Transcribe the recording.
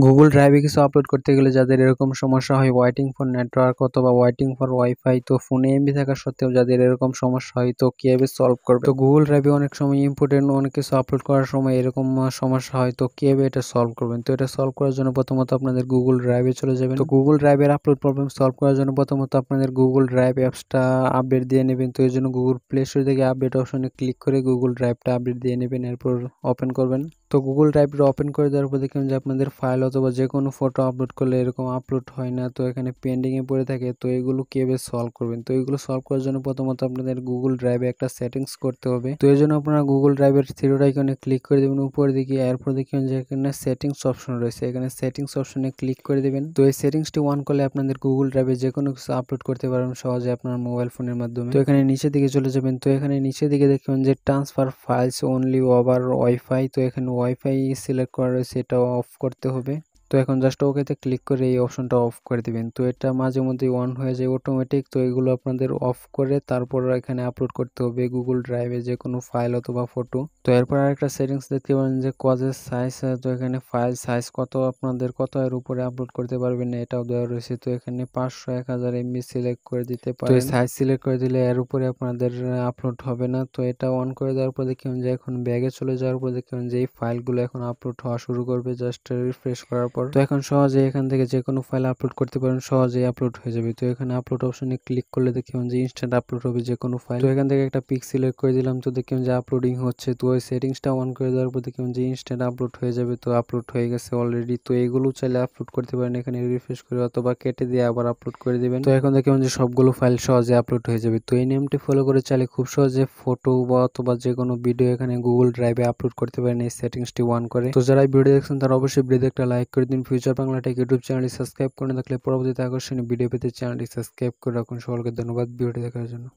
Google ড্রাইভে কিছু upload করতে গেলে যাদের এরকম সমস্যা হয় ওয়েটিং ফর নেটওয়ার্ক অথবা ওয়েটিং ফর ওয়াইফাই, তো ফোনে এমবি থাকা সত্ত্বেও যাদের এরকম সমস্যা হয় তো কিভাবে সলভ করবে। তো গুগল ড্রাইভে অনেক সময় ইম্পর্টেন্ট অনেক কিছু আপলোড করার সময় এরকম সমস্যা হয়, তো কিভাবে এটা সলভ করবেন। তো এটা সলভ করার জন্য প্রথমত আপনাদের গুগল ড্রাইভে চলে যাবেন। তো গুগল ড্রাইভের আপলোড প্রবলেম সলভ করার জন্য প্রথমত আপনাদের গুগল ড্রাইভ অ্যাপসটা আপডেট দিয়ে নেবেন। তো এই জন্য গুগল প্লে স্টোর থেকে আপডেট অপশনে ক্লিক করে গুগল ড্রাইভটা আপডেট দিয়ে নেবেন, এরপর ওপেন করবেন। তো গুগল ড্রাইভটা ওপেন করে দেওয়ার পর দেখবেন যে আপনাদের ফাইল অথবা যে কোনো ফটো আপলোড করলে এরকম আপলোড হয় না, তো এখানে পেন্ডিংয়ে পড়ে থাকে। তো এগুলো কিভাবে সলভ করবেন, তো এগুলো সলভ করার জন্য প্রথমত আপনাদের গুগল ড্রাইভে একটা সেটিংস করতে হবে। তো এই জন্য আপনারা গুগল ড্রাইভের থ্রি ডট আইকনে ক্লিক করে দেবেন উপরের দিকে, এরপর দেখবেন যে এখানে সেটিংস অপশন রয়েছে, এখানে সেটিংস অপশনে ক্লিক করে দেবেন। তো এই সেটিংসটি অন করলে আপনাদের গুগল ড্রাইভে যে কোনো কিছু আপলোড করতে পারবেন সহজে আপনার মোবাইল ফোনের মাধ্যমে। তো এখানে নিচের দিকে চলে যাবেন, তো এখানে নিচের দিকে দেখবেন যে transfer files only over wifi, তো এখানে ওয়াইফাই সিলেক্ট করা রয়েছে, এটা অফ করতে হবে। তো এখন জাস্ট ওকেতে ক্লিক করে এই অপশনটা অফ করে দিবেন। তো এটা মাঝে মধ্যে অন হয়ে যায় অটোমেটিক, তো এগুলো আপনাদের অফ করে তারপর এখানে আপলোড করতে হবে গুগল ড্রাইভে যে কোনো ফাইল অথবা ফটো। তো এরপর আরেকটা সেটিংস দেখতে পারেন যে কজের সাইজ, তো এখানে ফাইল সাইজ কত আপনাদের কত এর উপরে আপলোড করতে পারবেন এটাও দেওয়া রয়েছে। তো এখানে 500 1000 MB সিলেক্ট করে দিতে পারেন। তো এই সাইজ সিলেক্ট করে দিলে এর উপরে আপনাদের আপলোড হবে না। তো এটা অন করে দেওয়ার পর দেখবেন যে এখন ব্যাগে চলে যাওয়ার পর দেখবেন যে এই ফাইলগুলো এখন আপলোড হওয়া শুরু করবে জাস্ট রিফ্রেশ করার পর। তো এখন সহজে এখান থেকে যে কোনো ফাইল আপলোড করতে পারেন, সহজেই আপলোড হয়ে যাবে। তো এখানে আপলোড অপশনে ক্লিক করলে দেখবেন যে ইনস্ট্যান্ট আপলোড হবে যে কোনো ফাইল। তো এখান থেকে একটা পিক সিলেক্ট করে দিলাম, তো দেখবেন যে আপলোডিং হচ্ছে। তো ওই সেটিংসটা অন করে দেওয়ার পর দেখবেন যে ইনস্ট্যান্ট আপলোড হয়ে যাবে। তো আপলোড হয়ে গেছে অলরেডি। তো এগুলো চাইলে আপলোড করতে পারেন এখানে রিফ্রেশ করে অথবা কেটে দিয়ে আবার আপলোড করে দিবেন। তো এখন দেখবেন যে সবগুলো ফাইল সহজে আপলোড হয়ে যাবে। তো এই নিয়মটি ফলো করে চাইলে খুব সহজে ফটো বা অথবা যে কোনো ভিডিও এখানে গুগল ড্রাইভে আপলোড করতে পারেন এই সেটিংসটি অন করে। তো যারা ভিডিও দেখছেন তারা অবশ্যই ভিডিওতে একটা লাইক করে দিন। ফিউচার বাংলা টেক ইউটিউব চ্যানেলটি সাবস্ক্রাইব করে থাকলে পরবর্তীতে আকর্ষণীয় ভিডিও পেতে চ্যানেলটি সাবস্ক্রাইব করে রাখুন। সকলকে ধন্যবাদ ভিডিওটি দেখার জন্য।